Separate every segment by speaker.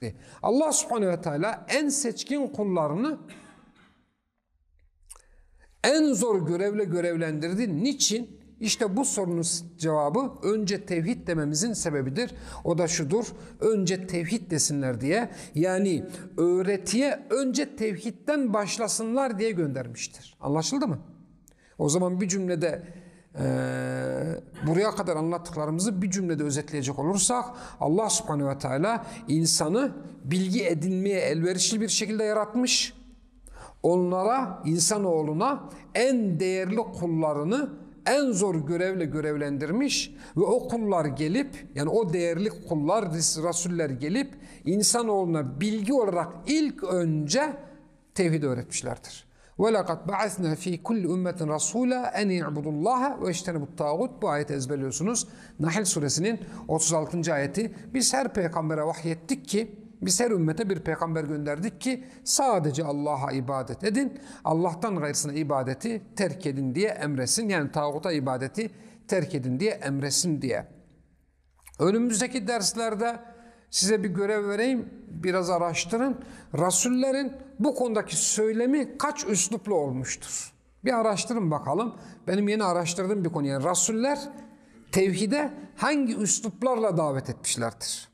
Speaker 1: gönderdi. Allah subhanehu ve teala en seçkin kullarını en zor görevle görevlendirdi. Niçin? İşte bu sorunun cevabı önce tevhid dememizin sebebidir. O da şudur: önce tevhid desinler diye, yani öğretiye önce tevhidden başlasınlar diye göndermiştir. Anlaşıldı mı? O zaman bir cümlede buraya kadar anlattıklarımızı bir cümlede özetleyecek olursak, Allah subhanehu ve teala insanı bilgi edinmeye elverişli bir şekilde yaratmış. Onlara, insanoğluna en değerli kullarını en zor görevle görevlendirmiş ve o kullar gelip, yani o değerli kullar, rasuller gelip insanoğluna bilgi olarak ilk önce tevhid öğretmişlerdir. وَلَقَدْ بَعَثْنَا ف۪ي كُلِّ اُمَّةٍ رَسُولًا اَنْ يَعْبُدُ اللّٰهَ وَاَجْتَنِبُ الطَّاغُوتِ. Bu ayeti ezberliyorsunuz. Nahl suresinin 36. ayeti. Biz her peygambere vahyettik ki, biz her ümmete bir peygamber gönderdik ki sadece Allah'a ibadet edin, Allah'tan gayrısına ibadeti terk edin diye emretsin. Yani tağuta ibadeti terk edin diye emretsin diye. Önümüzdeki derslerde size bir görev vereyim, biraz araştırın. Rasullerin bu konudaki söylemi kaç üsluplu olmuştur? Bir araştırın bakalım. Benim yeni araştırdığım bir konu. Yani Rasuller tevhide hangi üsluplarla davet etmişlerdir?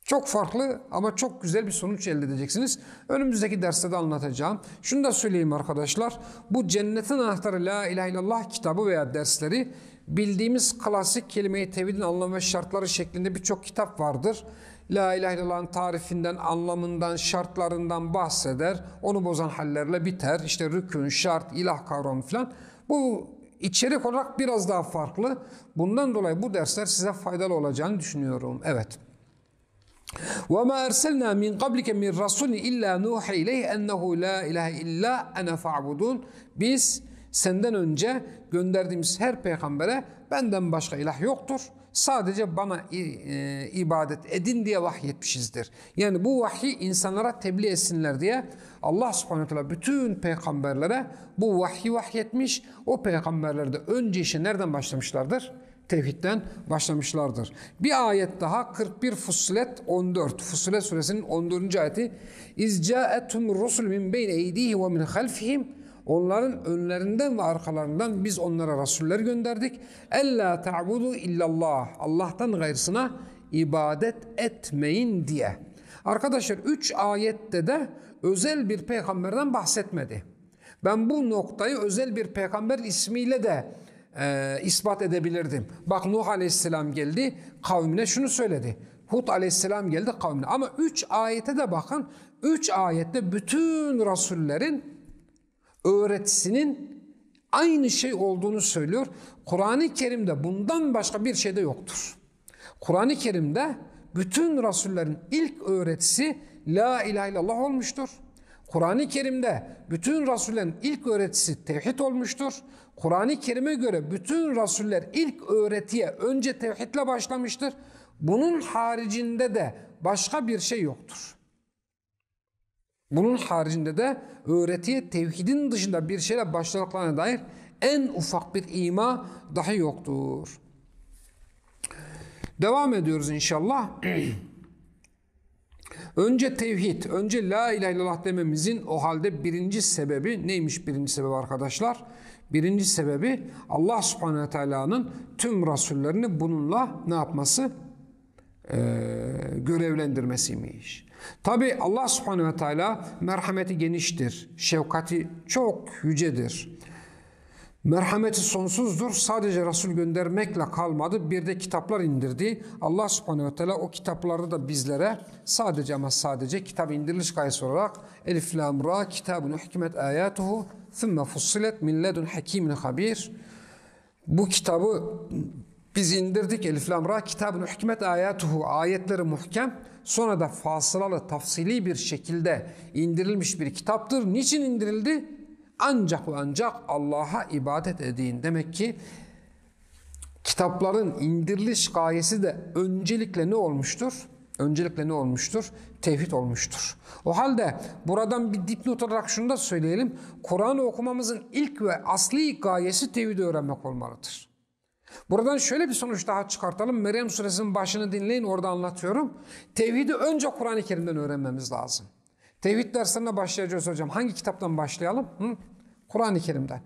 Speaker 1: Çok farklı ama çok güzel bir sonuç elde edeceksiniz. Önümüzdeki derste de anlatacağım. Şunu da söyleyeyim arkadaşlar. Bu Cennetin Anahtarı La İlahe illallah kitabı veya dersleri bildiğimiz klasik kelime-i tevhidin anlamı ve şartları şeklinde birçok kitap vardır. La ilahe illallah'ın tarifinden, anlamından, şartlarından bahseder. Onu bozan hallerle biter. İşte rükün, şart, ilah kavramı falan. Bu içerik olarak biraz daha farklı. Bundan dolayı bu dersler size faydalı olacağını düşünüyorum. Evet. وَمَا أَرْسَلْنَا مِنْ قَبْلِكَ مِنْ رَسُولٍ إِلَّا نُوحِ إِلَيْهِ أَنَّهُ لَا إِلَهَ إِلَّا أَنَا فَاعْبُدُونَ. Biz senden önce gönderdiğimiz her peygambere benden başka ilah yoktur, sadece bana ibadet edin diye vahyetmişizdir. Yani bu vahyi insanlara tebliğ etsinler diye Allah subhanahu teala bütün peygamberlere bu vahyi vahyetmiş. O peygamberler de önce işe nereden başlamışlardır? Tevhidden başlamışlardır. Bir ayet daha, 41 Fussilet 14. Fussilet suresinin 14. ayeti. İzca'etum rusul min beyne eydihi ve min halfihim. Onların önlerinden ve arkalarından biz onlara rasuller gönderdik. Ella ta'budu illallah. Allah'tan gayrısına ibadet etmeyin diye. Arkadaşlar 3 ayette de özel bir peygamberden bahsetmedi. Ben bu noktayı özel bir peygamber ismiyle de ispat edebilirdim. Bak, Nuh Aleyhisselam geldi, kavmine şunu söyledi. Hud Aleyhisselam geldi kavmine. Ama 3 ayete de bakın. 3 ayette bütün rasullerin öğretisinin aynı şey olduğunu söylüyor. Kur'an-ı Kerim'de bundan başka bir şey de yoktur. Kur'an-ı Kerim'de bütün rasullerin ilk öğretisi La ilahe illallah olmuştur. Kur'an-ı Kerim'de bütün rasullerin ilk öğretisi tevhid olmuştur. Kur'an-ı Kerim'e göre bütün rasuller ilk öğretiye önce tevhidle başlamıştır. Bunun haricinde de başka bir şey yoktur. Bunun haricinde de öğretiye tevhidin dışında bir şeyle başladıklarına dair en ufak bir ima dahi yoktur. Devam ediyoruz inşallah. Önce tevhid, önce la ilahe illallah dememizin o halde birinci sebebi neymiş? Birinci sebebi arkadaşlar. Birinci sebebi Allah subhanehu ve teala'nın tüm rasullerini bununla ne yapması? Görevlendirmesiymiş. Tabi Allah subhanehu ve teala merhameti geniştir. Şefkati çok yücedir. Merhameti sonsuzdur. Sadece Resul göndermekle kalmadı. Bir de kitaplar indirdi. Allah subhanehu ve teala o kitapları da bizlere sadece ama sadece kitap indiriliş gayesi olarak Elif Lam Ra kitabun hikmet ayatuhu thumme fussilet min ledun hakimin habir. Bu kitabı biz indirdik. Elif Lam Ra kitabun hikmet ayatuhu, ayetleri muhkem, sonra da fasılalı, tafsili bir şekilde indirilmiş bir kitaptır. Niçin indirildi? Ancak ve ancak Allah'a ibadet edin. Demek ki kitapların indiriliş gayesi de öncelikle ne olmuştur? Öncelikle ne olmuştur? Tevhid olmuştur. O halde buradan bir dipnot olarak şunu da söyleyelim. Kur'an'ı okumamızın ilk ve asli gayesi tevhidi öğrenmek olmalıdır. Buradan şöyle bir sonuç daha çıkartalım. Meryem suresinin başını dinleyin, orada anlatıyorum. Tevhidi önce Kur'an-ı Kerim'den öğrenmemiz lazım. Tevhid derslerine başlayacağız hocam. Hangi kitaptan başlayalım? Kur'an-ı Kerim'den.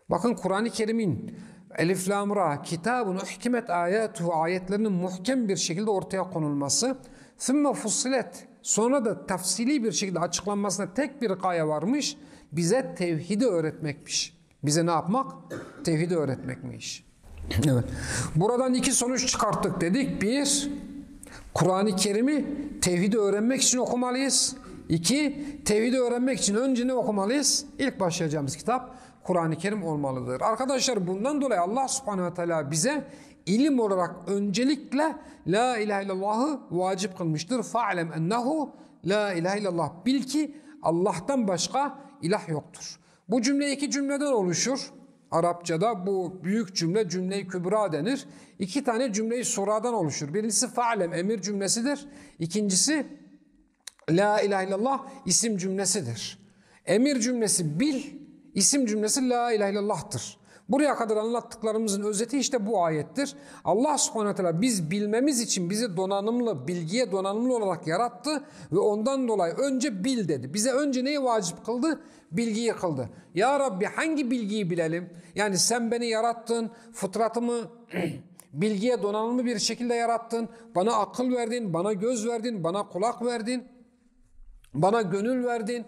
Speaker 1: Bakın Kur'an-ı Kerim'in Elif Lam Ra kitabun uhkimet ayatuhu ayetlerinin muhkem bir şekilde ortaya konulması, thumma fussilet sonra da tafsili bir şekilde açıklanmasına tek bir gaye varmış. Bize tevhidi öğretmekmiş. Bize ne yapmak? Tevhidi öğretmekmiş. Evet. Buradan iki sonuç çıkarttık dedik. Bir, Kur'an-ı Kerim'i tevhidi öğrenmek için okumalıyız. İki, tevhidi öğrenmek için önce ne okumalıyız? İlk başlayacağımız kitap Kur'an-ı Kerim olmalıdır. Arkadaşlar bundan dolayı Allah subhanehu ve teala bize ilim olarak öncelikle la ilahe illallah'ı vacip kılmıştır. Fa'lem ennehu la ilahe illallah. Bil ki Allah'tan başka ilah yoktur. Bu cümle iki cümleden oluşur. Arapçada bu büyük cümle cümle-i kübra denir. İki tane cümle-i suradan oluşur. Birincisi fa'lem emir cümlesidir. İkincisi la ilahe illallah isim cümlesidir. Emir cümlesi bil, isim cümlesi la ilahe illallah'tır. Buraya kadar anlattıklarımızın özeti işte bu ayettir. Allah subhanahu teala biz bilmemiz için bizi donanımlı, bilgiye donanımlı olarak yarattı ve ondan dolayı önce bil dedi. Bize önce neyi vacip kıldı? Bilgiyi kıldı. Ya Rabbi hangi bilgiyi bilelim? Yani sen beni yarattın, fıtratımı bilgiye donanımlı bir şekilde yarattın. Bana akıl verdin, bana göz verdin, bana kulak verdin, bana gönül verdin.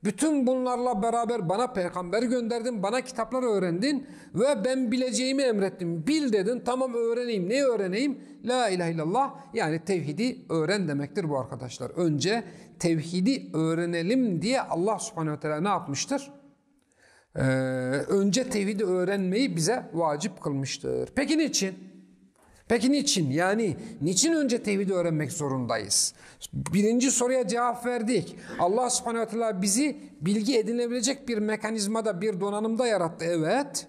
Speaker 1: Bütün bunlarla beraber bana peygamber gönderdin, bana kitaplar öğrendin ve ben bileceğimi emrettim. Bil dedin, tamam öğreneyim. Ne öğreneyim? La ilahe illallah, yani tevhidi öğren demektir bu arkadaşlar. Önce tevhidi öğrenelim diye Allah subhanehu ve teala ne yapmıştır? Önce tevhidi öğrenmeyi bize vacip kılmıştır. Peki niçin? Peki niçin? Yani niçin önce tevhidi öğrenmek zorundayız? Birinci soruya cevap verdik. Allah subhanehu ve teala bizi bilgi edinebilecek bir mekanizmada, bir donanımda yarattı. Evet.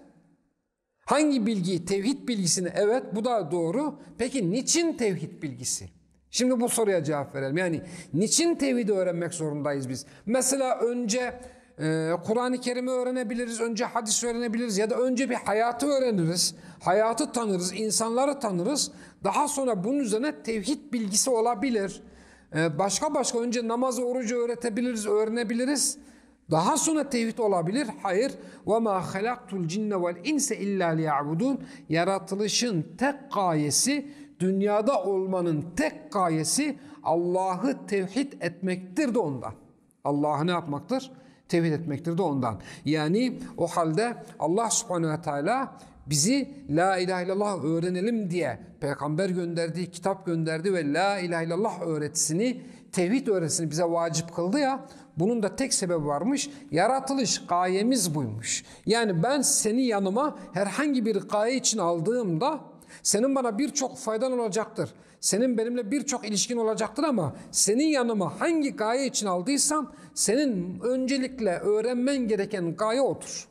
Speaker 1: Hangi bilgiyi? Tevhid bilgisini. Evet, bu da doğru. Peki niçin tevhid bilgisi? Şimdi bu soruya cevap verelim. Yani niçin tevhidi öğrenmek zorundayız biz? Mesela önce Kur'an-ı Kerim'i öğrenebiliriz, önce hadis öğrenebiliriz ya da önce bir hayatı öğreniriz, hayatı tanırız, insanları tanırız. Daha sonra bunun üzerine tevhid bilgisi olabilir. Başka önce namazı, orucu öğretebiliriz, öğrenebiliriz. Daha sonra tevhid olabilir. Hayır. وَمَا خَلَقْتُ الْجِنَّ وَالْاِنْسَ اِلَّا لِيَعْبُدُونَ. Yaratılışın tek gayesi, dünyada olmanın tek gayesi Allah'ı tevhid etmektir de ondan. Allah'ı ne yapmaktır? Tevhid etmektir de ondan. Yani o halde Allah subhanehu ve teala bizi la ilahe illallah öğrenelim diye peygamber gönderdi, kitap gönderdi ve la ilahe illallah öğretisini, tevhid öğretisini bize vacip kıldı ya, bunun da tek sebebi varmış. Yaratılış gayemiz buymuş. Yani ben seni yanıma herhangi bir gaye için aldığımda senin bana birçok faydan olacaktır. Senin benimle birçok ilişkin olacaktır ama senin yanıma hangi gaye için aldıysam senin öncelikle öğrenmen gereken gaye odur.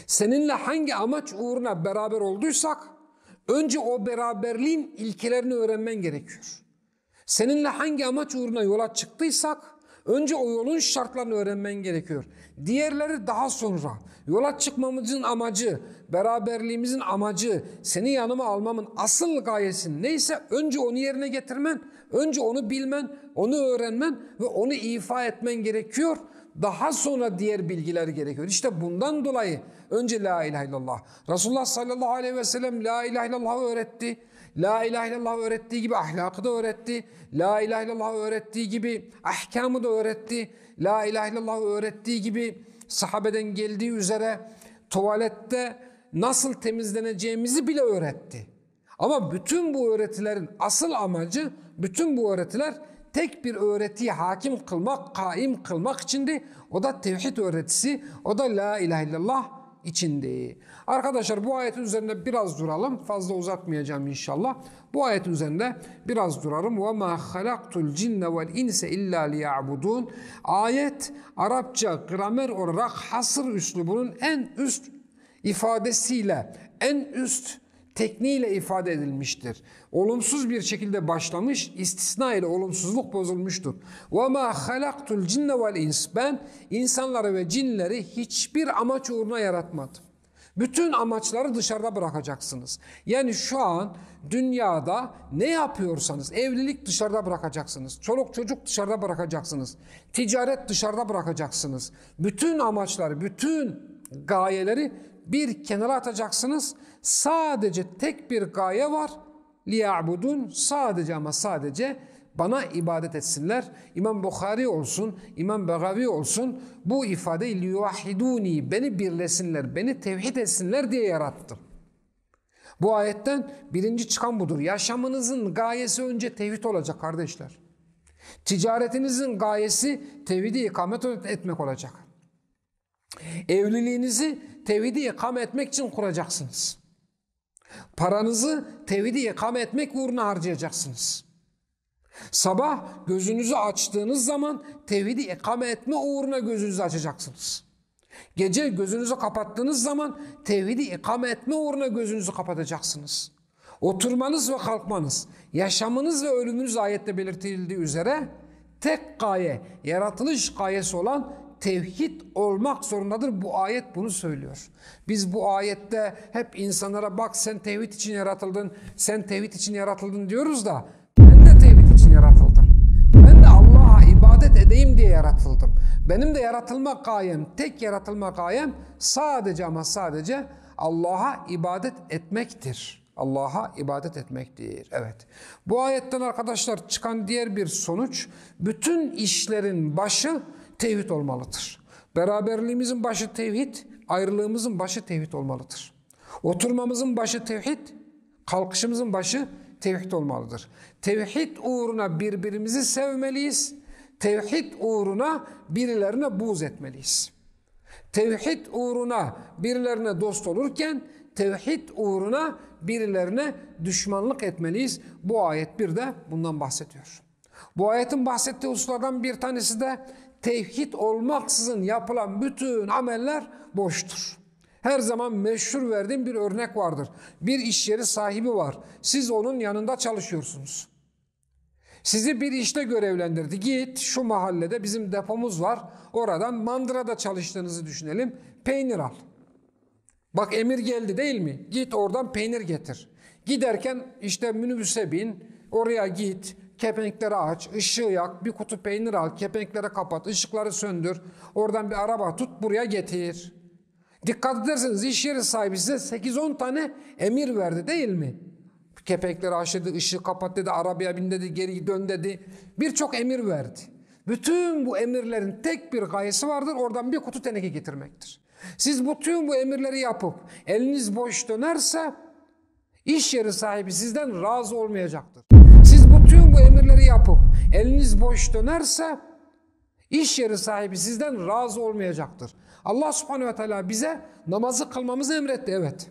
Speaker 1: Seninle hangi amaç uğruna beraber olduysak önce o beraberliğin ilkelerini öğrenmen gerekiyor. Seninle hangi amaç uğruna yola çıktıysak önce o yolun şartlarını öğrenmen gerekiyor. Diğerleri daha sonra. Yola çıkmamızın amacı, beraberliğimizin amacı, seni yanıma almamın asıl gayesi neyse önce onu yerine getirmen, önce onu bilmen, onu öğrenmen ve onu ifa etmen gerekiyor. Daha sonra diğer bilgiler gerekiyor. İşte bundan dolayı önce la ilahe illallah. Resulullah sallallahu aleyhi ve sellem la ilahe illallah öğretti. La ilahe illallah öğrettiği gibi ahlakı da öğretti. La ilahe illallah öğrettiği gibi ahkamı da öğretti. La ilahe illallah öğrettiği gibi sahabeden geldiği üzere tuvalette nasıl temizleneceğimizi bile öğretti. Ama bütün bu öğretilerin asıl amacı, bütün bu öğretiler tek bir öğretiyi hakim kılmak, kaim kılmak içindi. O da tevhid öğretisi, o da la ilahe illallah içindi. Arkadaşlar bu ayetin üzerinde biraz duralım. Fazla uzatmayacağım inşallah. Bu ayetin üzerinde biraz duralım. وَمَا خَلَقْتُ الْجِنَّ وَالْاِنْسَ اِلَّا لِيَعْبُدُونَ. Ayet Arapça gramer olarak hasır üslubunun en üst ifadesiyle, en üst tekniğiyle ifade edilmiştir. Olumsuz bir şekilde başlamış, istisna ile olumsuzluk bozulmuştur. وَمَا خَلَقْتُ الْجِنَّ وَالْاِنْسِ. Ben insanları ve cinleri hiçbir amaç uğruna yaratmadım. Bütün amaçları dışarıda bırakacaksınız. Yani şu an dünyada ne yapıyorsanız, evlilik dışarıda bırakacaksınız. Çoluk çocuk dışarıda bırakacaksınız. Ticaret dışarıda bırakacaksınız. Bütün amaçları, bütün gayeleri bir kenara atacaksınız. Sadece tek bir gaye var. لِيَعْبُدُونَ sadece ama sadece bana ibadet etsinler. İmam Bukhari olsun, İmam Begavi olsun bu ifadeyi liyuvahhiduni, beni birlesinler, beni tevhid etsinler diye yarattım. Bu ayetten birinci çıkan budur. Yaşamınızın gayesi önce tevhid olacak kardeşler. Ticaretinizin gayesi tevhidi ikamet etmek olacak. Evliliğinizi tevhidi ikame etmek için kuracaksınız. Paranızı tevhidi ikame etmek uğruna harcayacaksınız. Sabah gözünüzü açtığınız zaman tevhidi ikame etme uğruna gözünüzü açacaksınız. Gece gözünüzü kapattığınız zaman tevhidi ikame etme uğruna gözünüzü kapatacaksınız. Oturmanız ve kalkmanız, yaşamınız ve ölümünüz ayette belirtildiği üzere tek gaye, yaratılış gayesi olan tevhid olmak zorundadır. Bu ayet bunu söylüyor. Biz bu ayette hep insanlara bak sen tevhid için yaratıldın, sen tevhid için yaratıldın diyoruz da ben de tevhid için yaratıldım. Ben de Allah'a ibadet edeyim diye yaratıldım. Benim de yaratılma gayem, tek yaratılma gayem sadece ama sadece Allah'a ibadet etmektir. Allah'a ibadet etmektir. Evet. Bu ayetten arkadaşlar çıkan diğer bir sonuç, bütün işlerin başı tevhid olmalıdır. Beraberliğimizin başı tevhid, ayrılığımızın başı tevhid olmalıdır. Oturmamızın başı tevhid, kalkışımızın başı tevhid olmalıdır. Tevhid uğruna birbirimizi sevmeliyiz. Tevhid uğruna birilerine buğz etmeliyiz. Tevhid uğruna birilerine dost olurken tevhid uğruna birilerine düşmanlık etmeliyiz. Bu ayet bir de bundan bahsediyor. Bu ayetin bahsettiği hususlardan bir tanesi de tevhid olmaksızın yapılan bütün ameller boştur. Her zaman meşhur verdiğim bir örnek vardır. Bir iş yeri sahibi var. Siz onun yanında çalışıyorsunuz. Sizi bir işte görevlendirdi. Git şu mahallede bizim depomuz var. Oradan mandırada çalıştığınızı düşünelim. Peynir al. Bak emir geldi değil mi? Git oradan peynir getir. Giderken işte minibüse bin. Oraya git. Kepenkleri aç, ışığı yak, bir kutu peynir al, kepenkleri kapat, ışıkları söndür. Oradan bir araba tut, buraya getir. Dikkat ederseniz iş yeri sahibi size 8-10 tane emir verdi değil mi? Kepenkleri aç dedi, ışığı kapat dedi, arabaya bin dedi, geri dön dedi. Birçok emir verdi. Bütün bu emirlerin tek bir gayesi vardır, oradan bir kutu teneke getirmektir. Siz bütün bu emirleri yapıp eliniz boş dönerse iş yeri sahibi sizden razı olmayacaktır. Siz bütün bu emirleri yapıp eliniz boş dönerse iş yeri sahibi sizden razı olmayacaktır. Allah subhanehu ve teala bize namazı kılmamızı emretti, evet.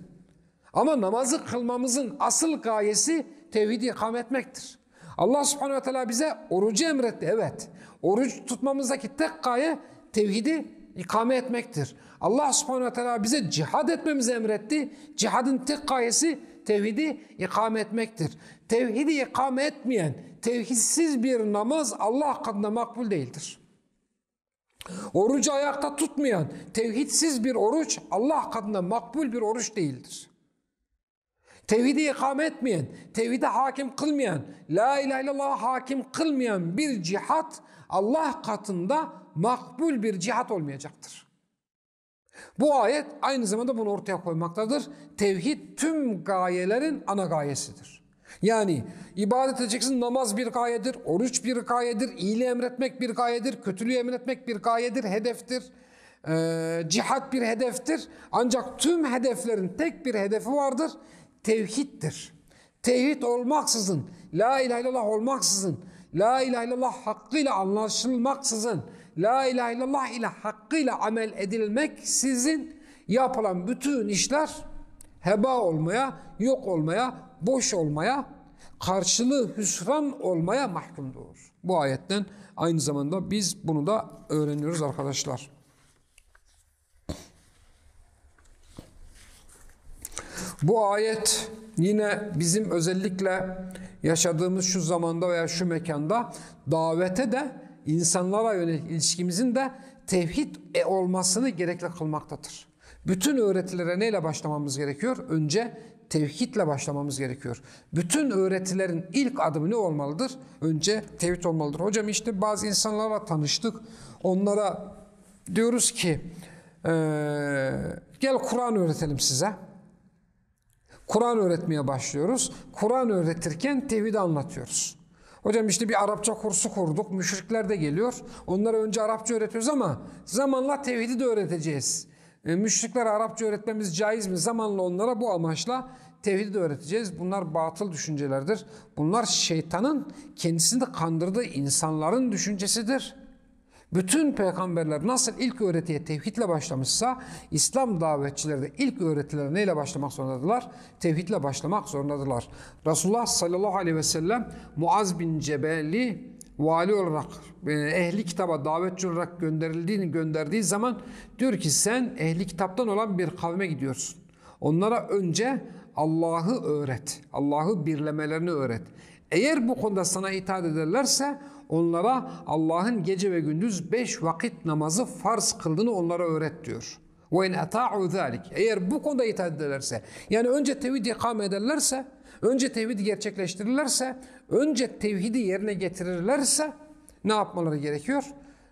Speaker 1: Ama namazı kılmamızın asıl gayesi tevhidi ikame etmektir. Allah subhanehu ve teala bize orucu emretti, evet. Oruç tutmamızdaki tek gaye tevhidi ikame etmektir. Allah subhanehu ve teala bize cihad etmemizi emretti. Cihadın tek gayesi tevhidi ikame etmektir. Tevhidi ikame etmeyen, tevhidsiz bir namaz Allah katında makbul değildir. Orucu ayakta tutmayan, tevhidsiz bir oruç Allah katında makbul bir oruç değildir. Tevhidi ikame etmeyen, tevhide hakim kılmayan, la ilahe illallah hakim kılmayan bir cihat Allah katında makbul bir cihat olmayacaktır. Bu ayet aynı zamanda bunu ortaya koymaktadır. Tevhid tüm gayelerin ana gayesidir. Yani ibadet edeceksin, namaz bir gayedir, oruç bir gayedir, iyiliği emretmek bir gayedir, kötülüğü emretmek bir gayedir, hedeftir. Cihat bir hedeftir. Ancak tüm hedeflerin tek bir hedefi vardır. Tevhiddir. Tevhid olmaksızın, la ilahe illallah olmaksızın, la ilahe illallah hakkıyla anlaşılmaksızın, la ilahe illallah ile hakkıyla amel edilmeksizin yapılan bütün işler heba olmaya, yok olmaya, boş olmaya, karşılığı hüsran olmaya mahkumdur. Bu ayetten aynı zamanda biz bunu da öğreniyoruz arkadaşlar. Bu ayet yine bizim özellikle yaşadığımız şu zamanda veya şu mekanda davete de insanlara yönelik ilişkimizin de tevhid olmasını gerekli kılmaktadır. Bütün öğretilere neyle başlamamız gerekiyor? Önce tevhidle başlamamız gerekiyor. Bütün öğretilerin ilk adımı ne olmalıdır? Önce tevhid olmalıdır. Hocam işte bazı insanlarla tanıştık. Onlara diyoruz ki gel Kur'an öğretelim size. Kur'an öğretmeye başlıyoruz. Kur'an öğretirken tevhidi anlatıyoruz. Hocam işte bir Arapça kursu kurduk. Müşrikler de geliyor. Onlara önce Arapça öğretiyoruz ama zamanla tevhidi de öğreteceğiz. Müşriklere Arapça öğretmemiz caiz mi? Zamanla onlara bu amaçla tevhidi de öğreteceğiz. Bunlar batıl düşüncelerdir. Bunlar şeytanın kendisini kandırdığı insanların düşüncesidir. Bütün peygamberler nasıl ilk öğretiye tevhidle başlamışsa İslam davetçileri de ilk öğretilere neyle başlamak zorundadılar? Tevhidle başlamak zorundadılar. Resulullah sallallahu aleyhi ve sellem Muaz bin Cebel'i vali olarak, ehli kitaba davetçi olarak gönderdiği zaman diyor ki sen ehli kitaptan olan bir kavme gidiyorsun. Onlara önce Allah'ı öğret. Allah'ı birlemelerini öğret. Eğer bu konuda sana itaat ederlerse onlara Allah'ın gece ve gündüz 5 vakit namazı farz kıldığını onlara öğret diyor. وَاِنْ اَتَاعُوا ذَٰلِكَ Eğer bu konuda itaat ederlerse, yani önce tevhidi ikame ederlerse, önce tevhidi gerçekleştirirlerse, önce tevhidi yerine getirirlerse ne yapmaları gerekiyor?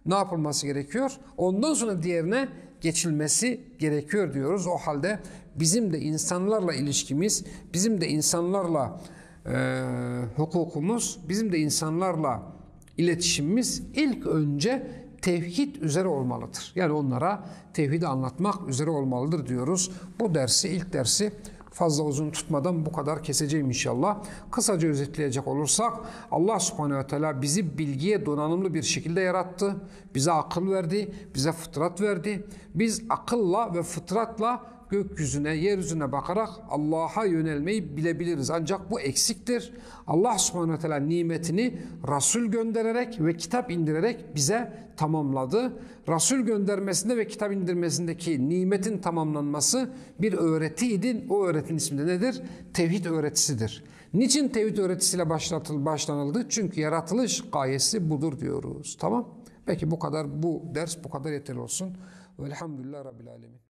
Speaker 1: Ne yapılması gerekiyor? Ondan sonra diğerine geçilmesi gerekiyor diyoruz. O halde bizim de insanlarla ilişkimiz, bizim de insanlarla hukukumuz, bizim de insanlarla iletişimimiz ilk önce tevhid üzere olmalıdır. Yani onlara tevhidi anlatmak üzere olmalıdır diyoruz. Bu dersi, ilk dersi fazla uzun tutmadan bu kadar keseceğim inşallah. Kısaca özetleyecek olursak Allah subhanehu ve teala bizi bilgiye donanımlı bir şekilde yarattı. Bize akıl verdi, bize fıtrat verdi. Biz akılla ve fıtratla gökyüzüne, yeryüzüne bakarak Allah'a yönelmeyi bilebiliriz. Ancak bu eksiktir. Allah subhanehu ve teala nimetini Resul göndererek ve kitap indirerek bize tamamladı. Resul göndermesinde ve kitap indirmesindeki nimetin tamamlanması bir öğretiydi. O öğretinin ismi de nedir? Tevhid öğretisidir. Niçin tevhid öğretisiyle başlanıldı? Çünkü yaratılış gayesi budur diyoruz. Tamam? Peki bu kadar, bu ders bu kadar yeterli olsun. Velhamdülillah Rabbil Alemin.